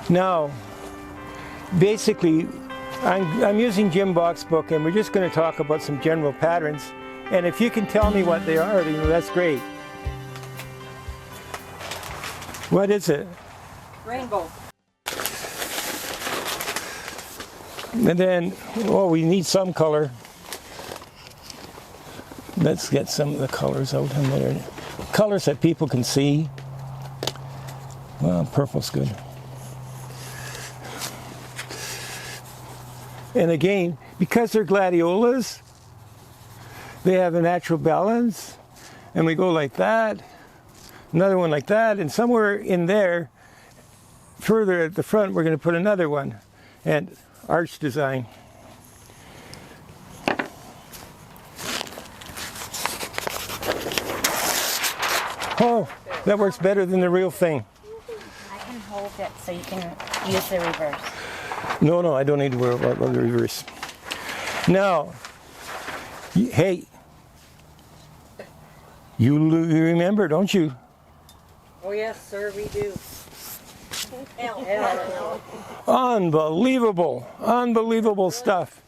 Now, basically, I'm using Jim Bach's book, and we're just going to talk about some general patterns. And if you can tell me what they are, that's great. What is it? Rainbow. And then, we need some color. Let's get some of the colors out in there. Colors that people can see. Well, purple's good. And again, because they're Gladiolus, they have a natural balance. And we go like that, another one like that, and somewhere in there, further at the front, we're going to put another one. And arch design. Oh, that works better than the real thing. I can hold it so you can use the reverse. No, I don't need to worry about the reverse. Now, hey, you remember, don't you? Oh yes, sir, we do. Unbelievable stuff.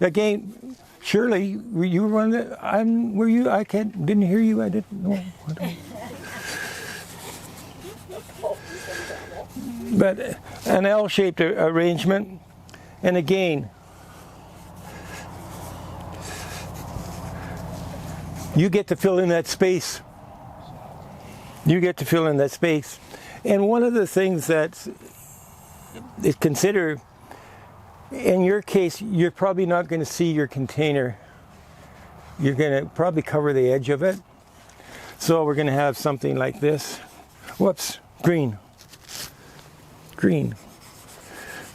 Again, Shirley, were you one that were you? I didn't hear you. I didn't know. But an L-shaped arrangement, and again, you get to fill in that space. You get to fill in that space. And one of the things that is considered, in your case, you're probably not going to see your container. You're going to probably cover the edge of it. So we're going to have something like this. Whoops, green.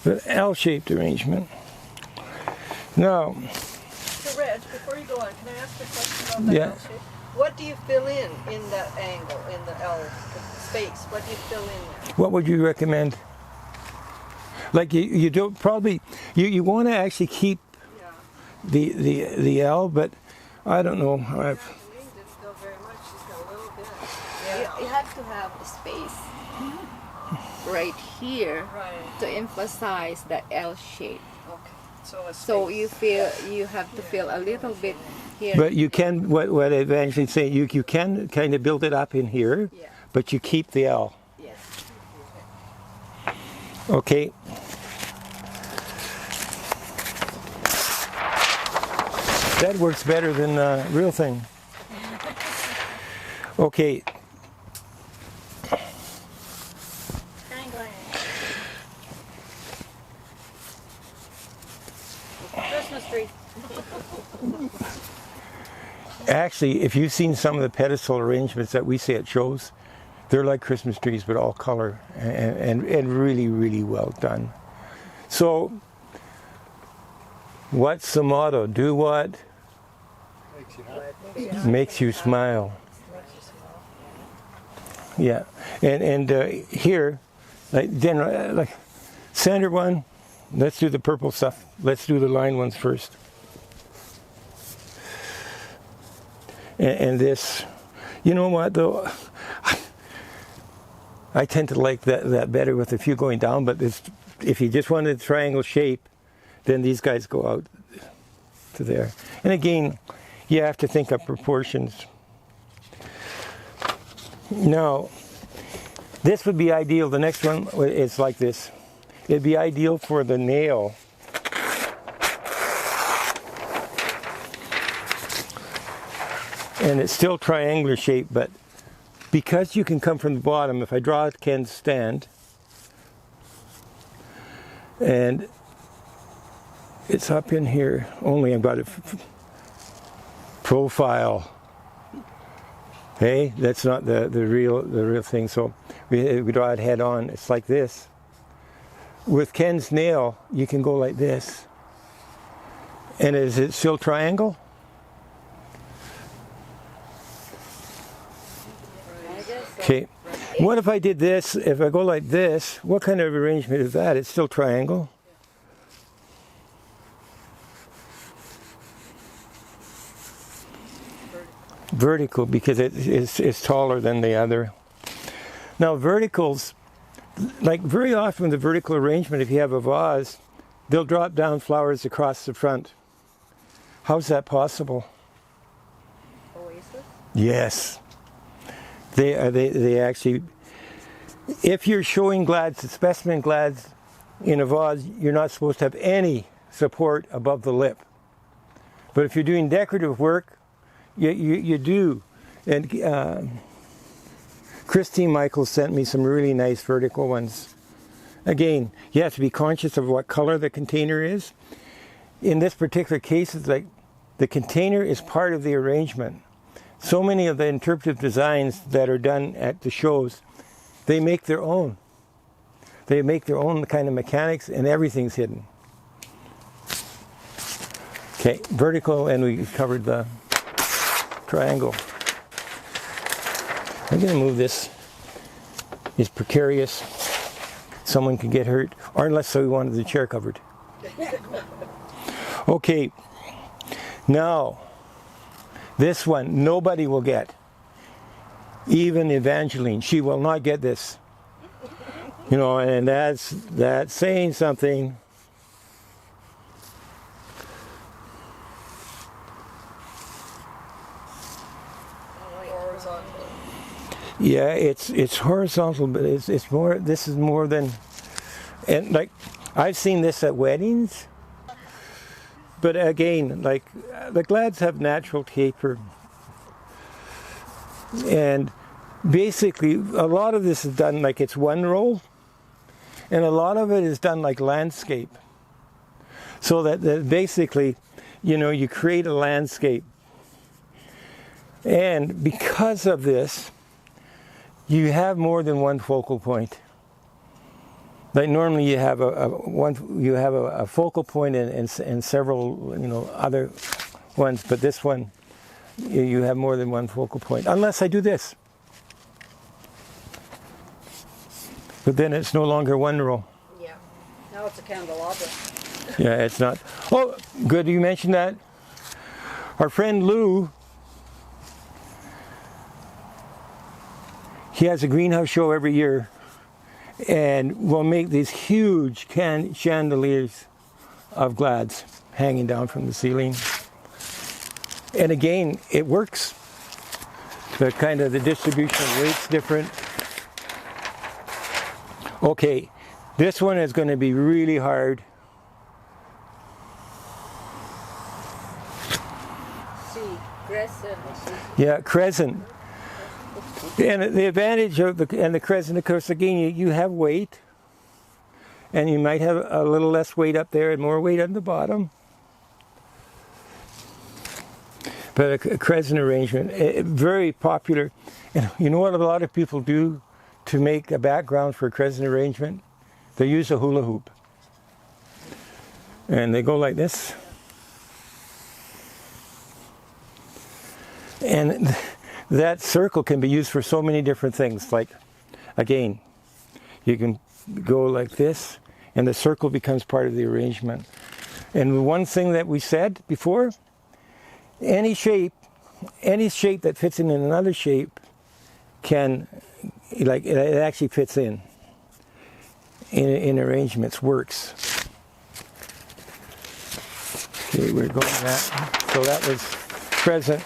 The L-shaped arrangement. Now, So Reg, before you go on, can I ask a question about that Yeah. L shape? What do you fill in that angle, in the L space? What do you fill in there? what would you recommend? Like you don't probably you want to actually keep Yeah. the L, but I don't know. Kathleen didn't fill very much. She's got a little bit. Yeah. You have to have a space right here Right. to emphasize the L shape. Okay. So a So space. you have to fill a little bit here. But you can what I eventually say you can kind of build it up in here, Yeah. but you keep the L. Yes. Okay. That works better than the real thing. Okay. Christmas tree. Actually, if you've seen some of the pedestal arrangements that we see at shows, they're like Christmas trees, but all color and really, really well done. So, what's the motto? Do what? Makes you smile. Yeah, and here, like center one. Let's do the purple stuff. Let's do the line ones first. And this, you know what though? I tend to like that better with a few going down, but if you just wanted a triangle shape, then these guys go out to there. And again, you have to think of proportions. Now, this would be ideal. The next one is like this. It'd be ideal for the nail. And it's still triangular shape, but because you can come from the bottom, if I draw Ken's stand, and it's up in here, only I've got a profile. Hey, that's not the real thing. So we draw it head on. It's like this. With Ken's nail, you can go like this. And is it still triangle? Okay. What if I did this? If I go like this, what kind of arrangement is that? It's still triangle. Vertical, because it's taller than the other. Now verticals like very often the vertical arrangement, if you have a vase, they'll drop down flowers across the front. How's that possible? Oasis? Yes. They actually, if you're showing glads, specimen glads in a vase, you're not supposed to have any support above the lip. But if you're doing decorative work, you do. And Christine Michaels sent me some really nice vertical ones. Again, you have to be conscious of what color the container is. In this particular case, it's like the container is part of the arrangement. So many of the interpretive designs that are done at the shows, they make their own. They make their own kind of mechanics, and everything's hidden. Okay, vertical, and we covered the triangle. I'm going to move this. It's precarious. Someone could get hurt, or unless we wanted the chair covered. Okay, now this one nobody will get. Even Evangeline, she will not get this. You know, and that's saying something. Yeah, it's horizontal, but it's more. This is more than, and like I've seen this at weddings. But again, like the glads have natural taper, and basically a lot of this is done like it's one roll, and a lot of it is done like landscape. So that basically, you know, you create a landscape, and because of this, you have more than one focal point. Like normally you have a focal point and several, you know, other ones, but this one you have more than one focal point. Unless I do this, but then it's no longer one row. Yeah. Now it's a candelabra. Yeah, it's not. Oh, good you mentioned that. Our friend Lew, he has a greenhouse show every year, and we'll make these huge chandeliers of glads hanging down from the ceiling. And again, it works. The kind of the distribution of weight's different. Okay, this one is going to be really hard. Crescent. Yeah, crescent. And the advantage of the crescent, of course, again, you have weight, and you might have a little less weight up there and more weight on the bottom. But a crescent arrangement, very popular. And you know what a lot of people do to make a background for a crescent arrangement? They use a hula hoop. And they go like this. And that circle can be used for so many different things. Like, again, you can go like this, and the circle becomes part of the arrangement. And one thing that we said before, any shape that fits in another shape can, like, it actually fits in arrangements, works. Okay, we're going that. So that was crescent.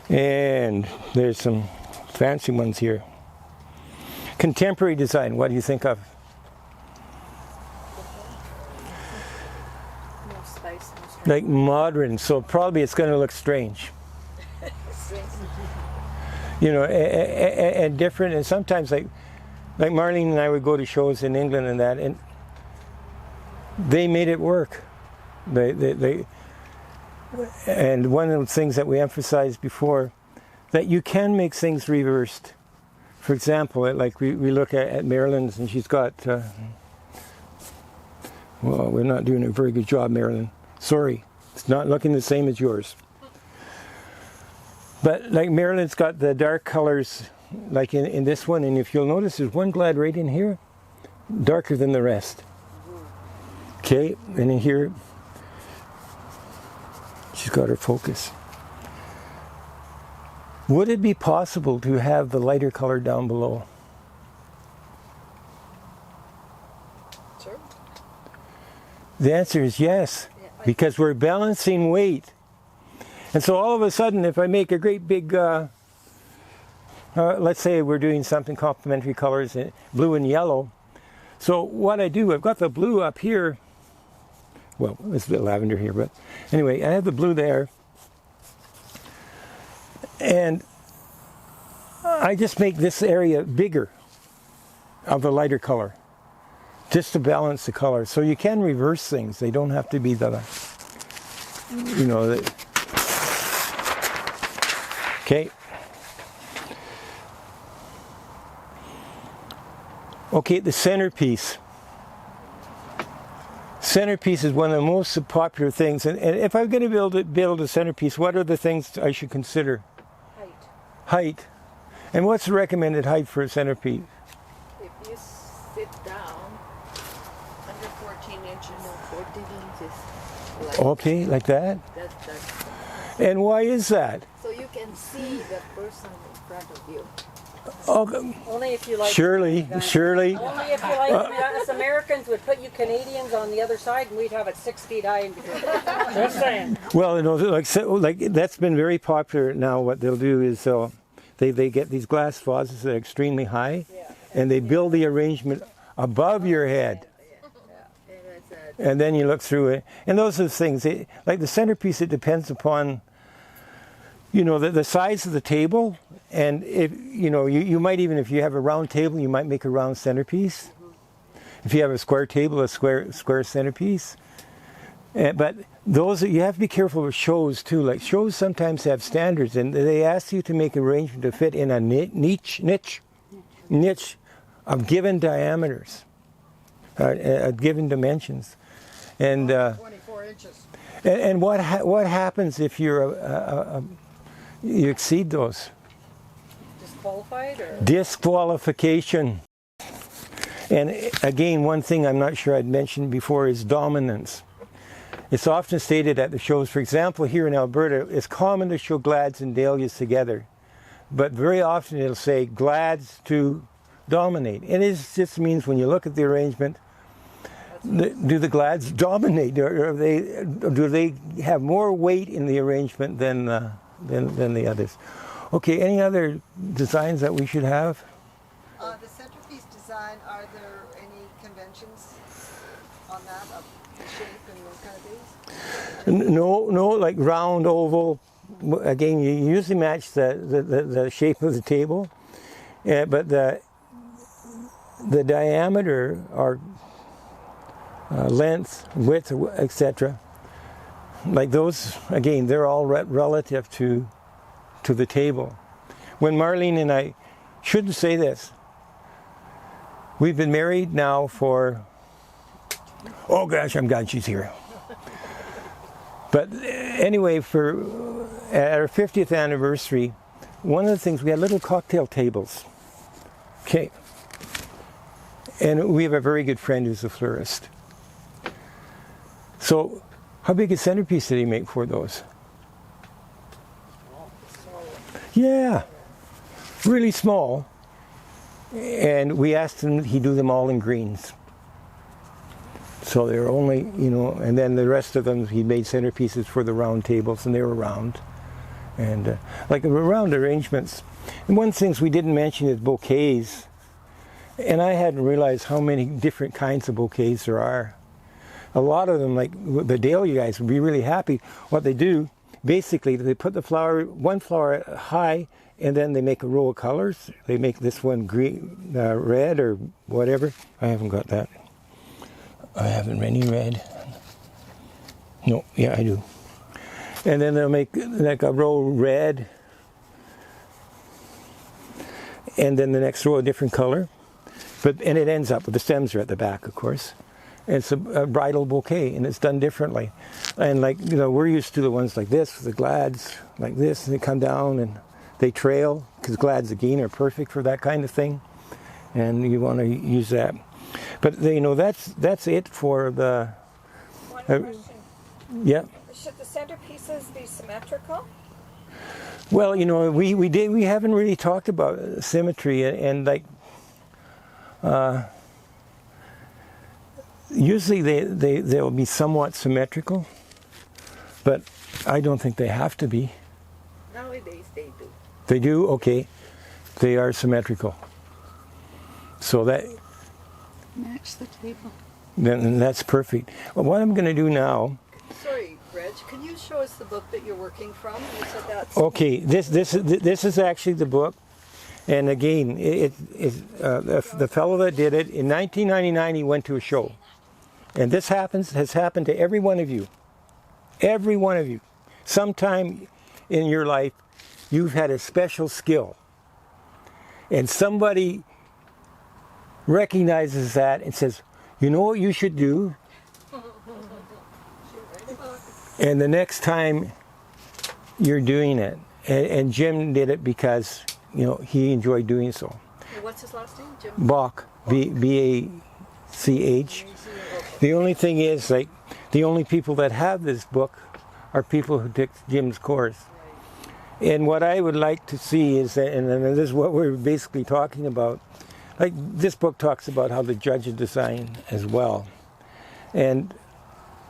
And there's some fancy ones here. Contemporary design, what do you think of? Like modern, so probably it's going to look strange. You know, and different, and sometimes like Marlene and I would go to shows in England and that, and they made it work. And one of the things that we emphasized before, that you can make things reversed. For example, like we look at Marilyn's, and she's got, well, we're not doing a very good job, Marilyn. Sorry, it's not looking the same as yours. But like Marilyn's got the dark colors, like in this one, and if you'll notice, there's one glad right in here, darker than the rest. Okay, and in here, she's got her focus. Would it be possible to have the lighter color down below? Sure. The answer is yes, because we're balancing weight. And so all of a sudden, if I make a great big, let's say we're doing something complementary colors, blue and yellow. So what I do, I've got the blue up here. Well, it's a bit lavender here, but anyway, I have the blue there. And I just make this area bigger of a lighter color, just to balance the color. So you can reverse things. They don't have to be the, you know, the, okay. Okay, the centerpiece. Centerpiece is one of the most popular things. And if I'm going to build a centerpiece, what are the things I should consider? Height. Height. And what's the recommended height for a centerpiece? If you sit down, Under 14 inches. 14 inches. Like Okay, like that. that's And why is that? so you can see the person in front of you. Oh, Only if you like. surely. Only if you like. Us Americans would put you Canadians on the other side, and we'd have it 6 feet high in between. Just saying. Well, you know, like that's been very popular now. What they'll do is they get these glass vases that are extremely high, and they build the arrangement above your head. And then you look through it. And those are the things. Like the centerpiece, it depends upon, you know, the size of the table. And if, you know, you might even, if you have a round table, you might make a round centerpiece. If you have a square table, a square centerpiece. But those, you have to be careful with shows too. Like shows sometimes have standards, and they ask you to make an arrangement to fit in a niche of given diameters, given dimensions. And 24 inches. and what happens if you exceed those? Disqualified or? Disqualification. And again, one thing I'm not sure I'd mentioned before is dominance. It's often stated at the shows, for example, here in Alberta, it's common to show glads and dahlias together. But very often it'll say glads to dominate. And it just means when you look at the arrangement, do the glads dominate, or do they have more weight in the arrangement than the others? Okay, any other designs that we should have? The centerpiece design, are there any conventions on that, of the shape and those kind of things? No, like round, oval. Again, you usually match the shape of the table, but the diameter or length, width, etc. Like those, again, they're all relative to the table. When Marlene and I, shouldn't say this, we've been married now for, oh gosh, I'm glad she's here. But anyway, at our 50th anniversary, one of the things, we had little cocktail tables. Okay. And we have a very good friend who's a florist. So, how big a centerpiece did he make for those? Yeah, really small. And we asked him, he'd do them all in greens. So they were only, you know, and then the rest of them, he made centerpieces for the round tables, and they were round. And like round arrangements. And one of the things we didn't mention is bouquets. And I hadn't realized how many different kinds of bouquets there are. A lot of them, like the dahlia guys, would be really happy. What they do, basically, they put the flower, one flower high, and then they make a row of colors. They make this one green, red, or whatever. I haven't got that. I haven't any red. No, yeah, I do. And then they'll make like a row red, and then the next row a different color. And it ends up with the stems are at the back, of course. And it's a bridal bouquet, and it's done differently. And like, you know, we're used to the ones like this, the glads like this, and they come down and they trail, because glads again are perfect for that kind of thing. And you want to use that. But you know, that's it for the. One question. Yeah. Should the centerpieces be symmetrical? Well, you know, we haven't really talked about symmetry, and like. usually they'll be somewhat symmetrical, but I don't think they have to be. Nowadays they do. They do? Okay. They are symmetrical. So that Match the table. then that's perfect. Well, what I'm going to do now, Sorry, Reg, can you show us the book that you're working from? You said that's... okay, this is actually the book. And again, the fellow that did it, in 1999 he went to a show. And this has happened to every one of you. Every one of you. Sometime in your life, you've had a special skill. And somebody recognizes that and says, you know what you should do? And the next time you're doing it. And Jim did it because, you know, he enjoyed doing so. What's his last name? Jim? Bach, B-A-C-H. The only thing is, like, the only people that have this book are people who took Jim's course. And what I would like to see is that, and this is what we're basically talking about, like this book talks about how to judge a design as well. And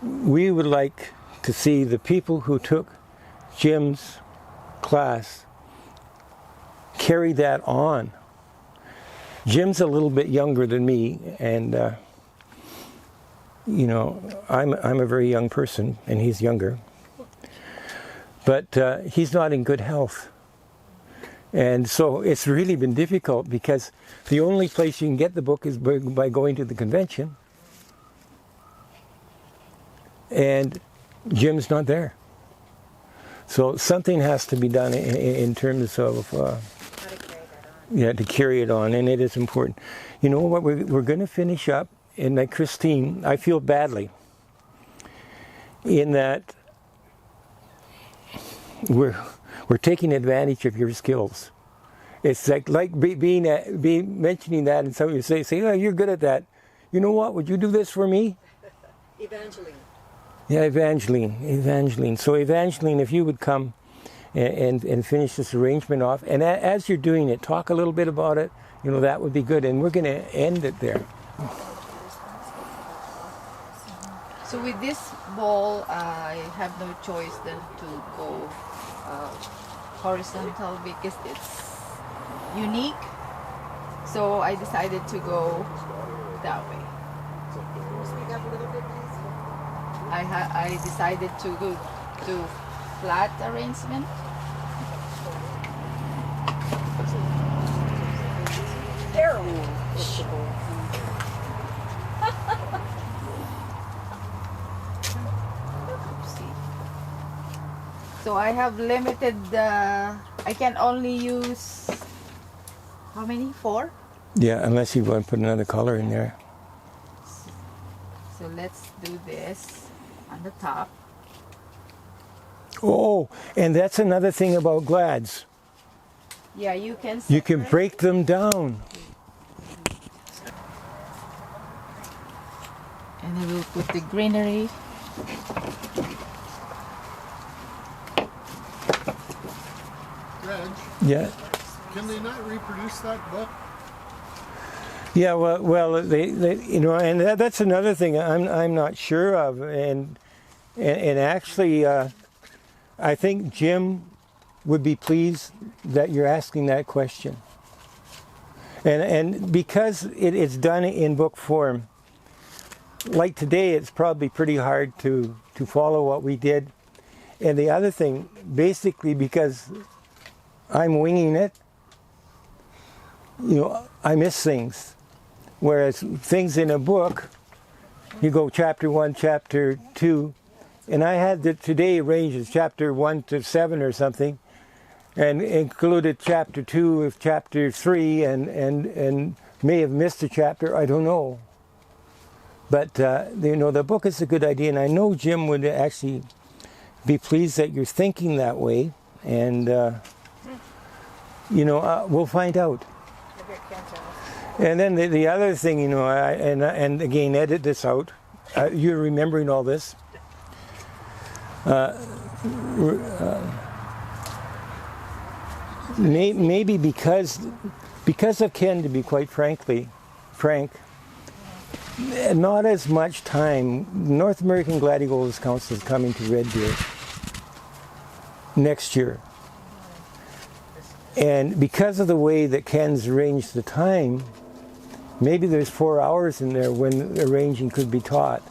we would like to see the people who took Jim's class carry that on. Jim's a little bit younger than me, and you know, I'm a very young person, and he's younger. But he's not in good health. And so it's really been difficult because the only place you can get the book is by going to the convention. And Jim's not there. So something has to be done in terms of, to carry it on, and it is important. You know what, we're going to finish up, and like Christine, I feel badly in that we're taking advantage of your skills. It's like mentioning that, and somebody say, oh, you're good at that. You know what? Would you do this for me? Evangeline. Yeah, Evangeline. So Evangeline, if you would come and finish this arrangement off, and as you're doing it, talk a little bit about it. You know, that would be good, and we're going to end it there. So with this ball, I have no choice than to go horizontal because it's unique. So I decided to go that way. Speak up a little bit, please. I decided to go to flat arrangement. So I have limited, I can only use, how many? 4? Yeah, unless you want to put another color in there. So let's do this on the top. Oh, and that's another thing about glads. Yeah, you can break them down. And I will put the greenery. Reg, Yeah. can they not reproduce that book? Yeah, well, they you know, and that's another thing I'm not sure of, and actually, I think Jim would be pleased that you're asking that question, and because it's done in book form. Like today, it's probably pretty hard to follow what we did, and the other thing, basically, because I'm winging it, you know, I miss things. Whereas things in a book, you go chapter 1, chapter 2, and I had today arranged as chapter 1 to 7 or something, and included chapter 2 of chapter 3, and may have missed a chapter, I don't know. But, you know, the book is a good idea, and I know Jim would actually be pleased that you're thinking that way, and, you know, we'll find out. And then the other thing, you know, and again, edit this out. You're remembering all this. Maybe because of Ken, to be quite frank, not as much time. North American Gladiolus Council is coming to Red Deer next year. And because of the way that Ken's arranged the time, maybe there's 4 hours in there when arranging could be taught.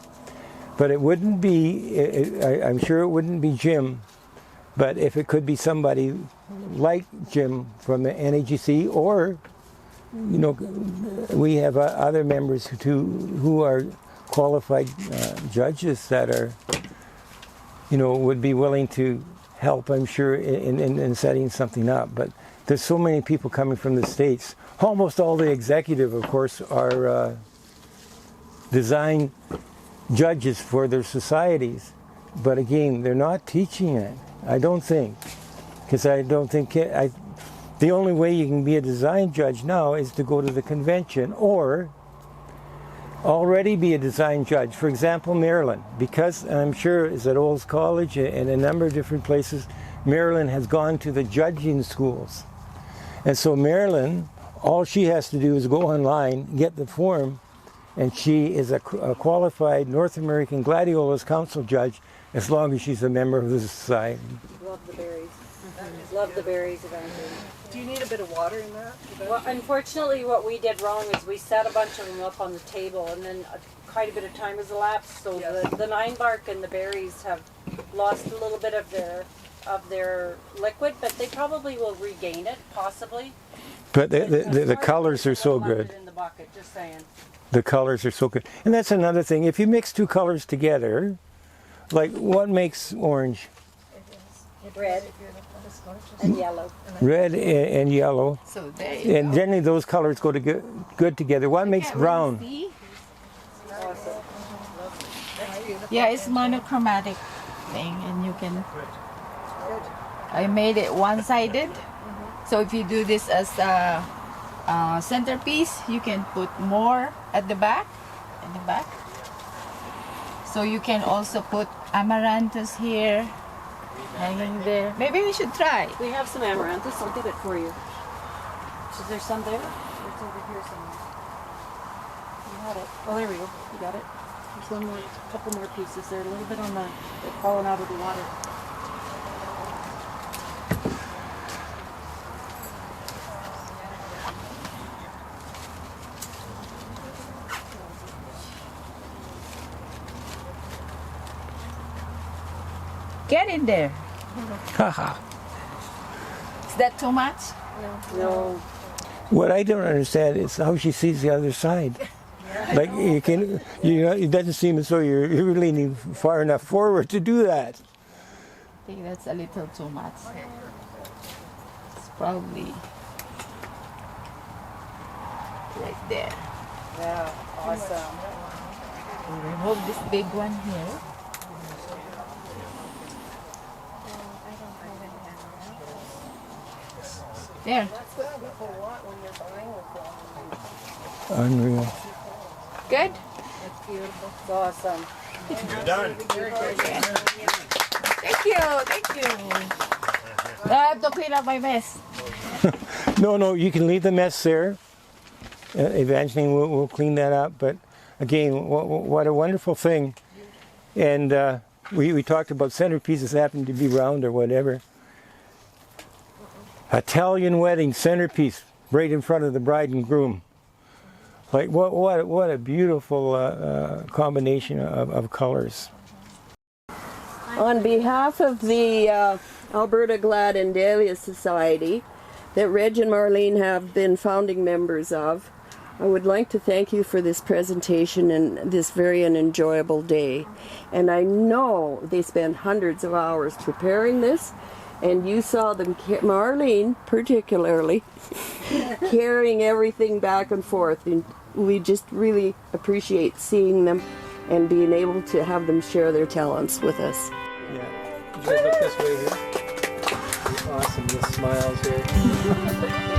But it wouldn't be, I'm sure it wouldn't be Jim, but if it could be somebody like Jim from the NAGC, or, you know, we have other members who are qualified judges that are, you know, would be willing to help, I'm sure, in setting something up. But there's so many people coming from the States. Almost all the executive, of course, are design judges for their societies. But again, they're not teaching it, I don't think. Because I don't think, the only way you can be a design judge now is to go to the convention or already be a design judge. For example, Maryland, because I'm sure it's at Olds College and a number of different places, Maryland has gone to the judging schools. And so Maryland, all she has to do is go online, get the form, and she is a qualified North American Gladiolus Council judge as long as she's a member of the society. Love the berries. Love the berries, Evangeline. Do you need a bit of water in that? Well, unfortunately, what we did wrong is we set a bunch of them up on the table, and then quite a bit of time has elapsed. So Yes. the nine bark and the berries have lost a little bit of their liquid, but they probably will regain it, possibly. But the colors are so good. In the bucket, just saying. The colors are so good. And that's another thing. If you mix two colors together, like what makes orange? Red and yellow. Red and yellow. So there you And go. generally those colors go good together. What makes Can't really brown? see. Awesome. Yeah, it's monochromatic thing, and you can. I made it one-sided, so if you do this as a centerpiece, you can put more at the back, in the back. So you can also put amaranthus here, hanging there. Maybe we should try. We have some amaranthus. I'll get it for you. Is there some there? It's over here somewhere. You had it. Oh, there we go. You got it. There's one more, couple more pieces there. A little bit on the, they're falling out of the water. Get in there. Haha. Is that too much? No. What I don't understand is how she sees the other side. Like you can, you know, it doesn't seem as though you're leaning far enough forward to do that. I think that's a little too much. It's probably right there. Yeah. Awesome. Remove this big one here. There. Unreal. Good? It's awesome. Thank you. Thank you. I have to clean up my mess. No, you can leave the mess there. Evangeline will clean that up. But again, what a wonderful thing. And we talked about centerpieces happen to be round or whatever. Italian wedding centerpiece right in front of the bride and groom. Like what a beautiful combination of colors. On behalf of the Alberta Gladiolus Society that Reg and Marlene have been founding members of, I would like to thank you for this presentation and this very enjoyable day. And I know they spent hundreds of hours preparing this, and you saw them, Marlene particularly, carrying everything back and forth. And we just really appreciate seeing them and being able to have them share their talents with us. Yeah. You guys look this way here. Awesome. The smiles here.